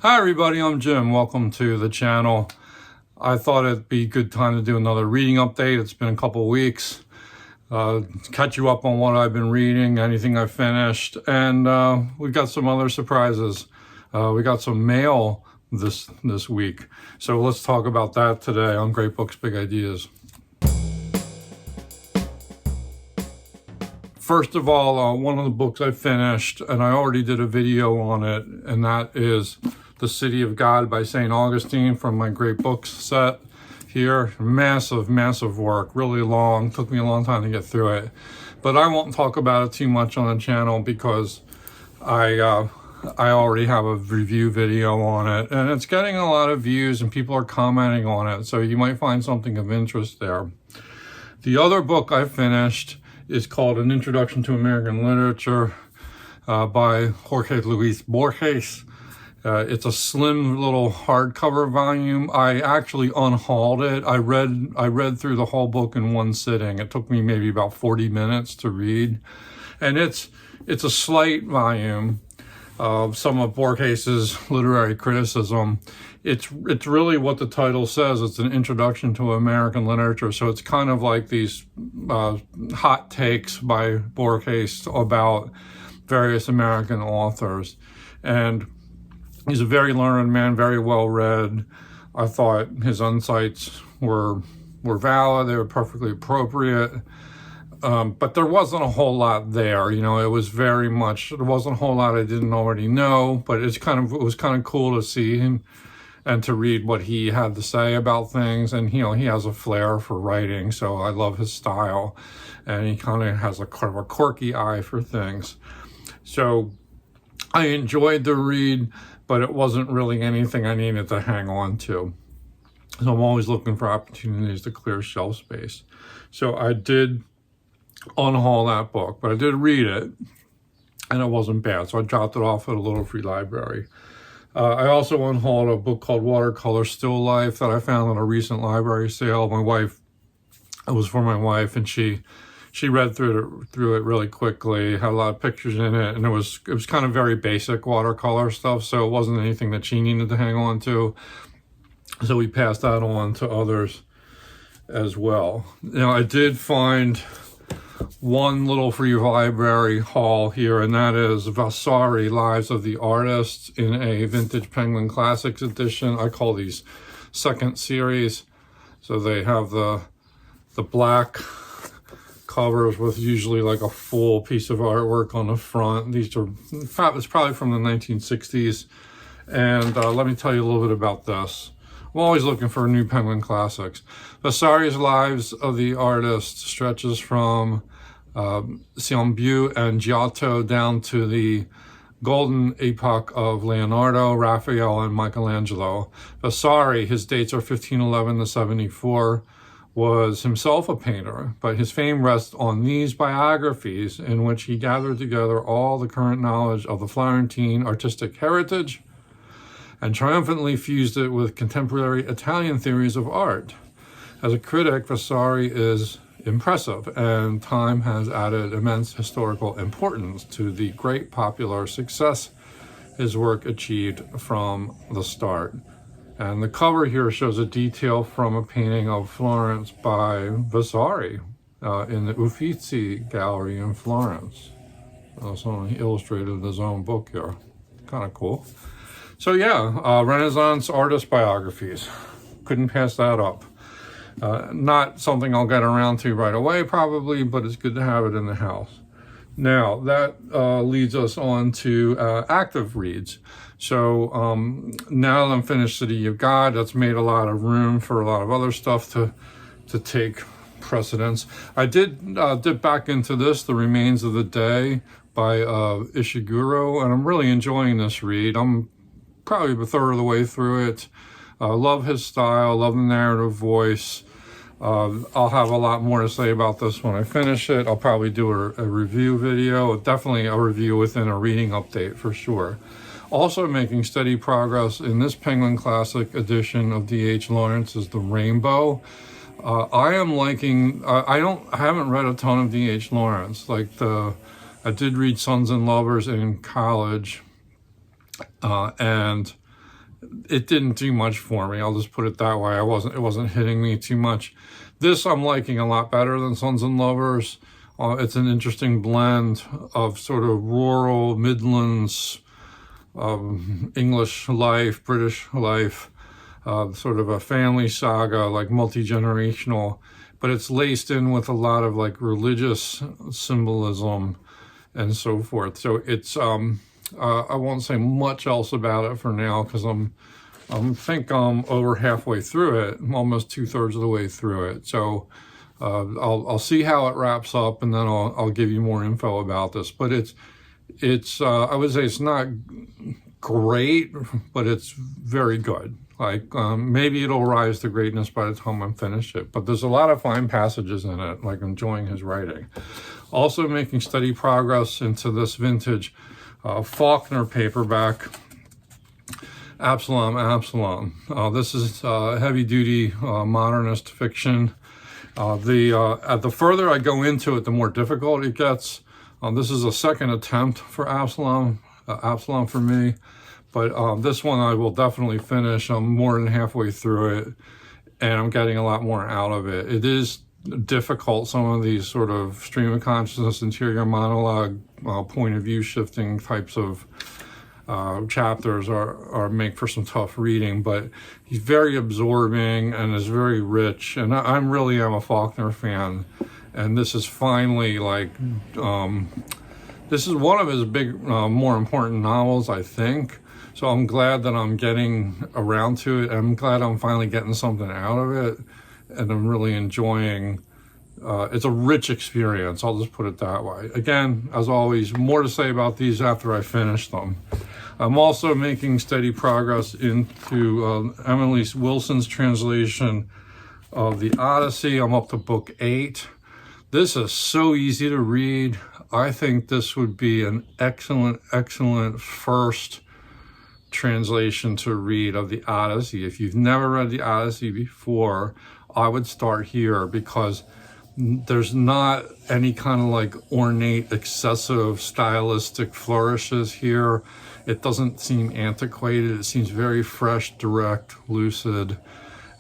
Hi everybody, I'm Jim. Welcome to the channel. I thought it'd be a good time to do another reading update. It's been a couple of weeks. Catch you up on what I've been reading, anything I finished, and we've got some other surprises. We got some mail this week. So let's talk about that today on Great Books, Big Ideas. First of all, one of the books I finished, and I already did a video on it, and that is The City of God by St. Augustine from my Great Books set here. Massive, massive work, really long, took me a long time to get through it. But I won't talk about it too much on the channel because I already have a review video on it, and it's getting a lot of views and people are commenting on it, so you might find something of interest there. The other book I finished is called An Introduction to American Literature by Jorge Luis Borges. It's a slim little hardcover volume. I actually unhauled it. I read through the whole book in one sitting. It took me maybe about 40 minutes to read. And it's a slight volume of some of Borges's literary criticism. It's really what the title says. It's an introduction to American literature. So it's kind of like these hot takes by Borges about various American authors. And he's a very learned man, very well read. I thought his insights were valid. They were perfectly appropriate. But there wasn't a whole lot there. You know, it was very much, there wasn't a whole lot I didn't already know, but it was kind of cool to see him and to read what he had to say about things. And, you know, he has a flair for writing, so I love his style. And he kind of has a quirky eye for things. So I enjoyed the read, but it wasn't really anything I needed to hang on to. So I'm always looking for opportunities to clear shelf space. So I did unhaul that book, but I did read it, and it wasn't bad. So I dropped it off at a little free library. I also unhauled a book called Watercolor Still Life that I found on a recent library sale. It was for my wife, and she read through it really quickly, had a lot of pictures in it, and it was kind of very basic watercolor stuff, so it wasn't anything that she needed to hang on to. So we passed that on to others as well. Now, I did find one little free library haul here, and that is Vasari, Lives of the Artists, in a Vintage Penguin Classics edition. I call these second series. So they have the black covers with usually like a full piece of artwork on the front. It's probably from the 1960s. And let me tell you a little bit about this. I'm always looking for new Penguin classics. Vasari's Lives of the Artists stretches from Cimabue and Giotto down to the golden epoch of Leonardo, Raphael, and Michelangelo. Vasari, his dates are 1511 to 74, was himself a painter, but his fame rests on these biographies in which he gathered together all the current knowledge of the Florentine artistic heritage and triumphantly fused it with contemporary Italian theories of art. As a critic, Vasari is impressive, and time has added immense historical importance to the great popular success his work achieved from the start. And the cover here shows a detail from a painting of Florence by Vasari in the Uffizi Gallery in Florence. Someone illustrated his own book here. Kind of cool. So yeah, Renaissance artist biographies. Couldn't pass that up. Not something I'll get around to right away probably, but it's good to have it in the house. Now, that leads us on to active reads. So now that I'm finished City of God, that's made a lot of room for a lot of other stuff to take precedence. I did dip back into this, The Remains of the Day by Ishiguro, and I'm really enjoying this read. I'm probably a third of the way through it. Love his style, love the narrative voice. I'll have a lot more to say about this when I finish it. I'll probably do a review video, definitely a review within a reading update for sure. Also making steady progress in this Penguin Classic edition of D.H. Lawrence's The Rainbow. I am liking, I haven't read a ton of D.H. Lawrence. I did read Sons and Lovers in college, and it didn't do much for me. I'll just put it that way. It wasn't hitting me too much. This I'm liking a lot better than Sons and Lovers. It's an interesting blend of sort of rural Midlands, English life, British life, sort of a family saga, like multi-generational, but it's laced in with a lot of like religious symbolism and so forth. So it's, I won't say much else about it for now, because I think I'm over halfway through it. I'm almost 2/3 of the way through it. So I'll see how it wraps up, and then I'll give you more info about this. But it's I would say it's not great, but it's very good. Like maybe it'll rise to greatness by the time I'm finished it. But there's a lot of fine passages in it, like enjoying his writing. Also making steady progress into this vintage Faulkner paperback, Absalom Absalom. This is heavy-duty modernist fiction. The further I go into it, the more difficult it gets. This is a second attempt for Absalom for me, but this one I will definitely finish. I'm more than halfway through it, and I'm getting a lot more out of it. It is difficult. Some of these sort of stream of consciousness, interior monologue, point of view shifting types of chapters are make for some tough reading, but he's very absorbing and is very rich. And I really am a Faulkner fan, and this is finally like this is one of his big, more important novels, I think. So I'm glad that I'm getting around to it. I'm glad I'm finally getting something out of it, and I'm really enjoying. It's a rich experience, I'll just put it that way. Again, as always, more to say about these after I finish them. I'm also making steady progress into Emily Wilson's translation of the Odyssey. I'm up to book 8. This is so easy to read. I think this would be an excellent, excellent first translation to read of the Odyssey. If you've never read the Odyssey before, I would start here, because there's not any kind of like ornate, excessive stylistic flourishes here. It doesn't seem antiquated. It seems very fresh, direct, lucid.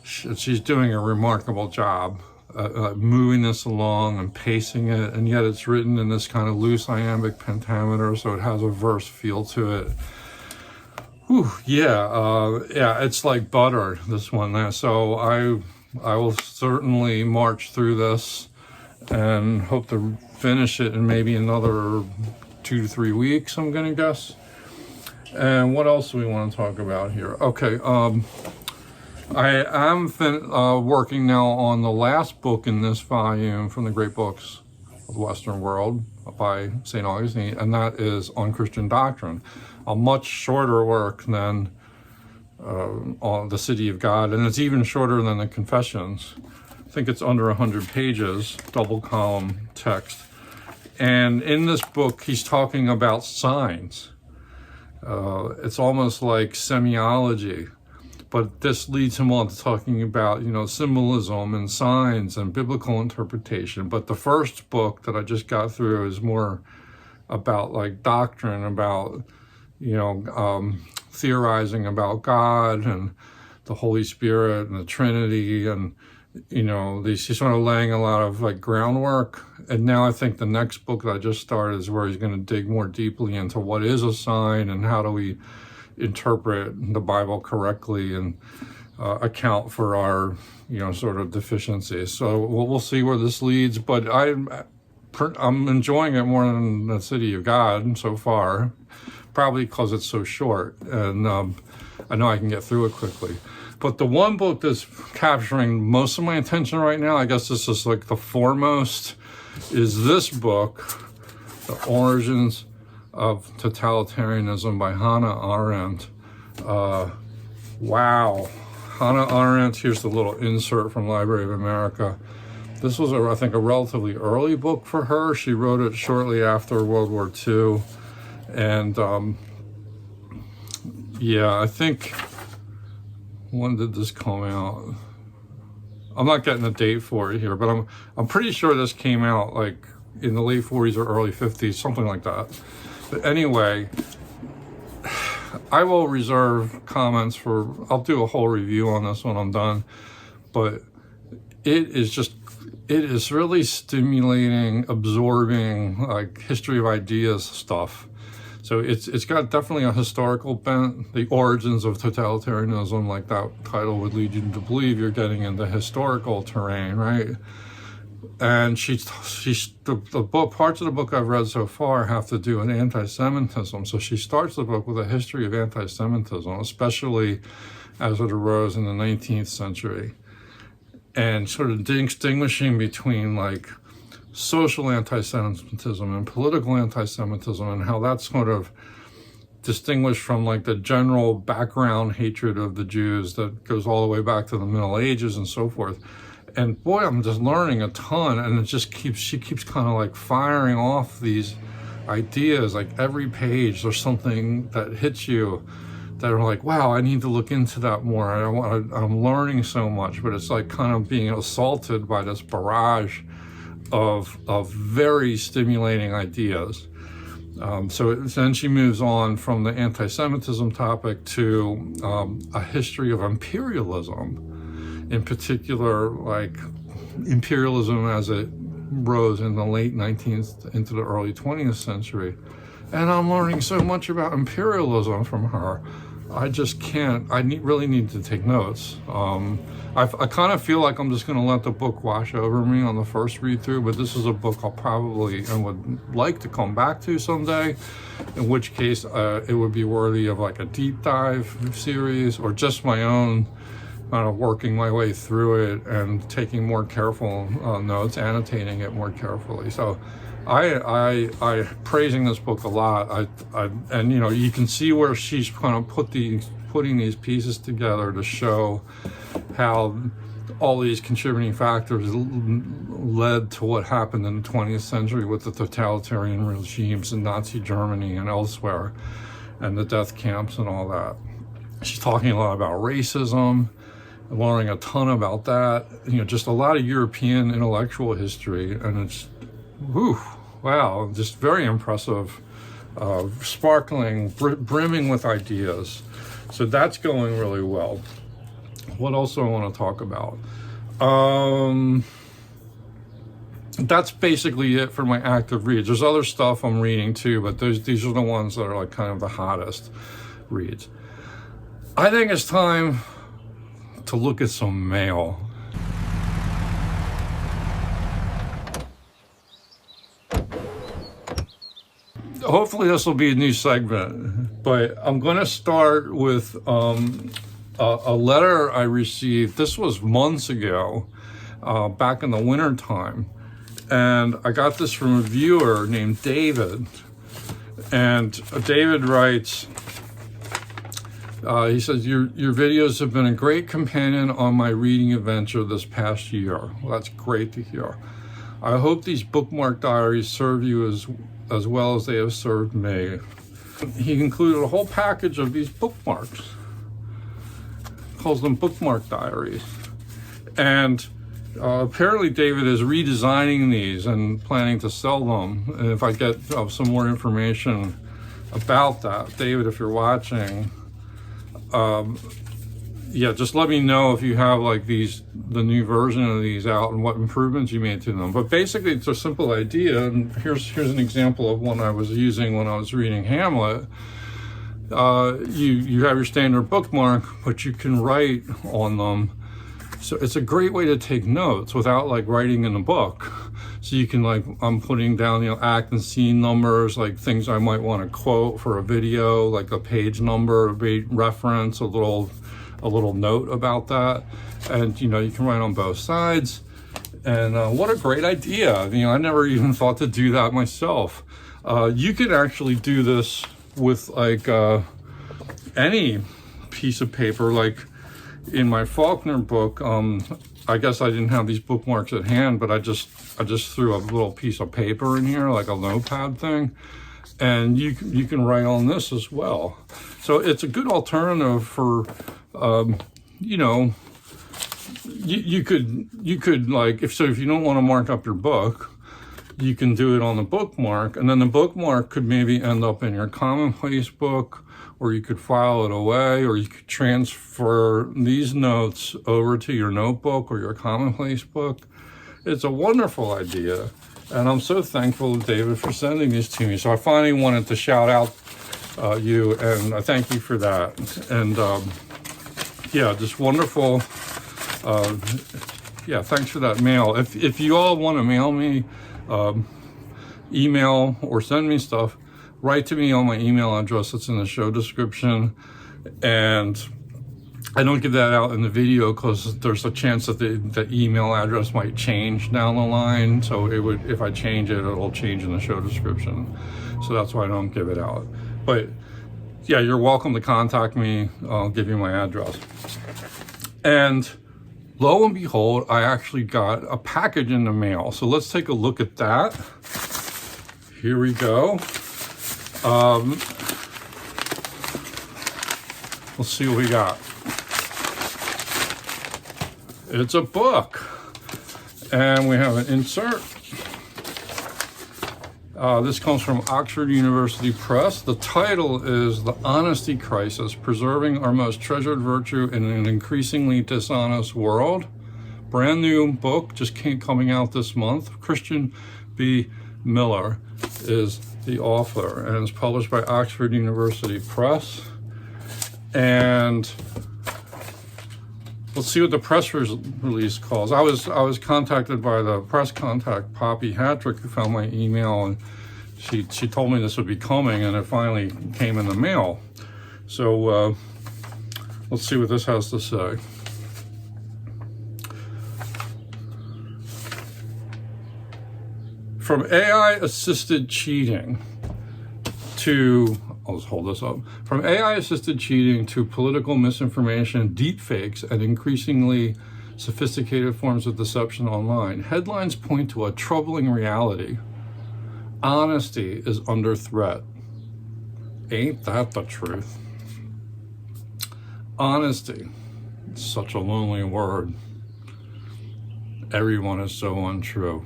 She's doing a remarkable job moving this along and pacing it, and yet it's written in this kind of loose iambic pentameter, so it has a verse feel to it. Whew, yeah, it's like butter, this one. So I will certainly march through this and hope to finish it in maybe another 2 to 3 weeks, I'm gonna guess. And what else do we want to talk about here? Okay, I am working now on the last book in this volume from the Great Books of the Western World by St. Augustine, and that is on Christian Doctrine. A much shorter work than on the City of God, and it's even shorter than the Confessions. I think it's under 100 pages, double column text. And in this book, he's talking about signs. It's almost like semiology, but this leads him on to talking about, symbolism and signs and biblical interpretation. But the first book that I just got through is more about like doctrine, about, theorizing about God and the Holy Spirit and the Trinity, and he's sort of laying a lot of like groundwork. And now I think the next book that I just started is where he's going to dig more deeply into what is a sign and how do we interpret the Bible correctly and account for our sort of deficiencies. So we'll see where this leads, but I'm enjoying it more than the City of God so far, probably because it's so short, and I know I can get through it quickly. But the one book that's capturing most of my attention right now, I guess this is like the foremost, is this book, The Origins of Totalitarianism by Hannah Arendt. Wow. Hannah Arendt, here's the little insert from Library of America. This was, I think, a relatively early book for her. She wrote it shortly after World War II. And I think, when did this come out? I'm not getting a date for it here, but I'm pretty sure this came out like in the late 40s or early 50s, something like that. But anyway, I will reserve comments for, I'll do a whole review on this when I'm done, but it is really stimulating, absorbing, like history of ideas stuff. So it's got definitely a historical bent. The Origins of Totalitarianism, like that title would lead you to believe you're getting into historical terrain, right? And the book, parts of the book I've read so far have to do with anti-Semitism. So she starts the book with a history of anti-Semitism, especially as it arose in the 19th century, and sort of distinguishing between like social anti-Semitism and political anti-Semitism, and how that's sort of distinguished from like the general background hatred of the Jews that goes all the way back to the Middle Ages and so forth. And boy, I'm just learning a ton, and she keeps kind of like firing off these ideas. Like every page there's something that hits you that are like, wow, I need to look into that more. I'm learning so much, but it's like kind of being assaulted by this barrage of very stimulating ideas. So then she moves on from the anti-Semitism topic to a history of imperialism, in particular, like imperialism as it rose in the late 19th into the early 20th century. And I'm learning so much about imperialism from her. I just can't, really need to take notes. I kind of feel like I'm just going to let the book wash over me on the first read through, but this is a book I'll probably and would like to come back to someday, in which case it would be worthy of like a deep dive series, or just my own kind of working my way through it and taking more careful notes, annotating it more carefully. So I praising this book a lot. And you know, you can see where she's kind of putting these pieces together to show how all these contributing factors led to what happened in the 20th century with the totalitarian regimes in Nazi Germany and elsewhere, and the death camps and all that. She's talking a lot about racism, learning a ton about that. You know, just a lot of European intellectual history, and it's, whew, wow, just very impressive, sparkling, brimming with ideas. So that's going really well. What else do I want to talk about? That's basically it for my active reads. There's other stuff I'm reading too, but these are the ones that are like kind of the hottest reads. I think it's time to look at some mail. Hopefully this will be a new segment, but I'm going to start with a letter I received. This was months ago, back in the winter time, and I got this from a viewer named David. And David writes, he says, your videos have been a great companion on my reading adventure this past year. Well, that's great to hear. I hope these bookmark diaries serve you as well as they have served me. He included a whole package of these bookmarks. Calls them bookmark diaries. And apparently David is redesigning these and planning to sell them. And if I get some more information about that, David, if you're watching, yeah, just let me know if you have like the new version of these out and what improvements you made to them. But basically it's a simple idea, and here's an example of one I was using when I was reading Hamlet. You have your standard bookmark, but you can write on them. So it's a great way to take notes without like writing in the book. So you can, like, I'm putting down, you know, act and scene numbers, like things I might want to quote for a video, like a page number, a reference, a little note about that. And, you know, you can write on both sides. And what a great idea. You know, I never even thought to do that myself. You could actually do this with like any piece of paper. Like in my Faulkner book, I guess I didn't have these bookmarks at hand, but I just threw a little piece of paper in here, like a notepad thing, and you can write on this as well. So it's a good alternative for, you know, you could like, if you don't want to mark up your book, you can do it on the bookmark, and then the bookmark could maybe end up in your commonplace book or you could file it away, or you could transfer these notes over to your notebook or your commonplace book. It's a wonderful idea. And I'm so thankful to David for sending these to me. So I finally wanted to shout out you, and I thank you for that. And yeah, just wonderful. Yeah, thanks for that mail. If you all want to mail me, email or send me stuff, write to me on my email address that's in the show description. And I don't give that out in the video because there's a chance that the email address might change down the line. So it would, if I change it, it'll change in the show description. So that's why I don't give it out. But yeah, you're welcome to contact me. I'll give you my address. And lo and behold, I actually got a package in the mail. So let's take a look at that. Here we go. Let's see what we got. It's a book. And we have an insert. This comes from Oxford University Press. The title is The Honesty Crisis, Preserving Our Most Treasured Virtue in an Increasingly Dishonest World. Brand new book, just coming out this month. Christian B. Miller is the author, and it's published by Oxford University Press. And let's see what the press release calls. I was contacted by the press contact, Poppy Hattrick, who found my email, and she told me this would be coming, and it finally came in the mail. So let's see what this has to say. From AI-assisted cheating to, I'll just hold this up. From AI-assisted cheating to political misinformation, deepfakes, and increasingly sophisticated forms of deception online, headlines point to a troubling reality. Honesty is under threat. Ain't that the truth? Honesty. Such a lonely word. Everyone is so untrue.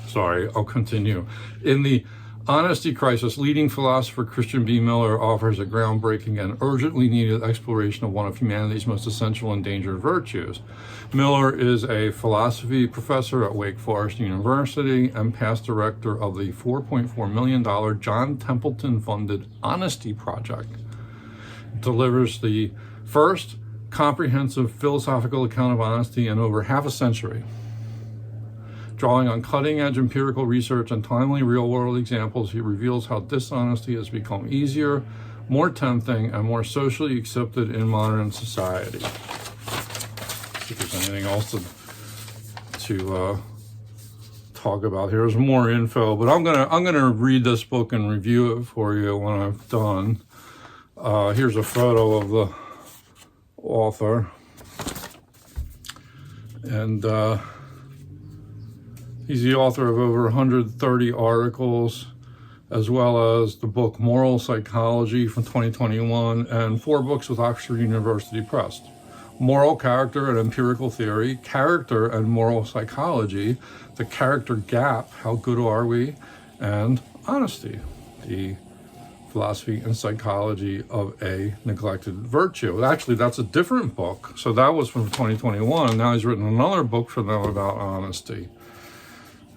Sorry, I'll continue. In the Honesty Crisis, leading philosopher Christian B. Miller offers a groundbreaking and urgently needed exploration of one of humanity's most essential endangered virtues. Miller is a philosophy professor at Wake Forest University and past director of the $4.4 million John Templeton-funded Honesty Project. It delivers the first comprehensive philosophical account of honesty in over half a century. Drawing on cutting-edge empirical research and timely real-world examples, he reveals how dishonesty has become easier, more tempting, and more socially accepted in modern society. See if there's anything else to talk about here. There's more info, but I'm gonna read this book and review it for you when I've done. Here's a photo of the author, and he's the author of over 130 articles, as well as the book Moral Psychology from 2021, and 4 books with Oxford University Press. Moral Character and Empirical Theory, Character and Moral Psychology, The Character Gap, How Good Are We, and Honesty, the Philosophy and Psychology of a Neglected Virtue. Actually, that's a different book. So that was from 2021, and now he's written another book for them about honesty.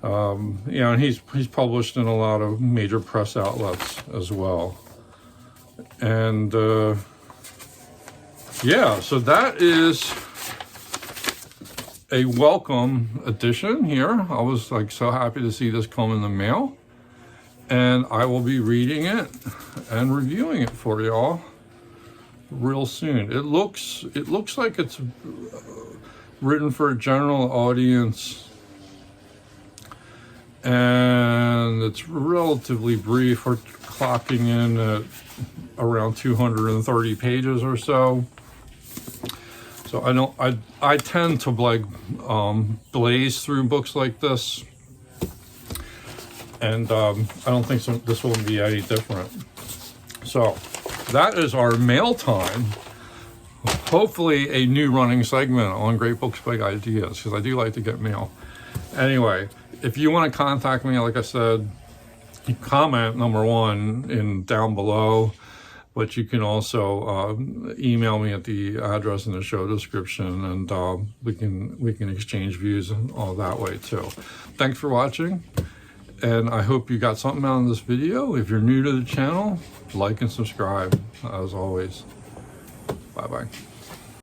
And he's published in a lot of major press outlets as well. And yeah, so that is a welcome addition here. I was so happy to see this come in the mail, and I will be reading it and reviewing it for y'all real soon. It looks like it's written for a general audience, and it's relatively brief. We're clocking in at around 230 pages or so. So I tend to blaze through books like this, and I don't think this will be any different. So that is our mail time. Hopefully a new running segment on Great Books, Big Ideas, because I do like to get mail. Anyway, if you want to contact me, like I said, comment number 1 down below. but you can also email me at the address in the show description, and we can exchange views and all that way too. Thanks for watching, and I hope you got something out of this video. If you're new to the channel, like and subscribe as always. Bye bye.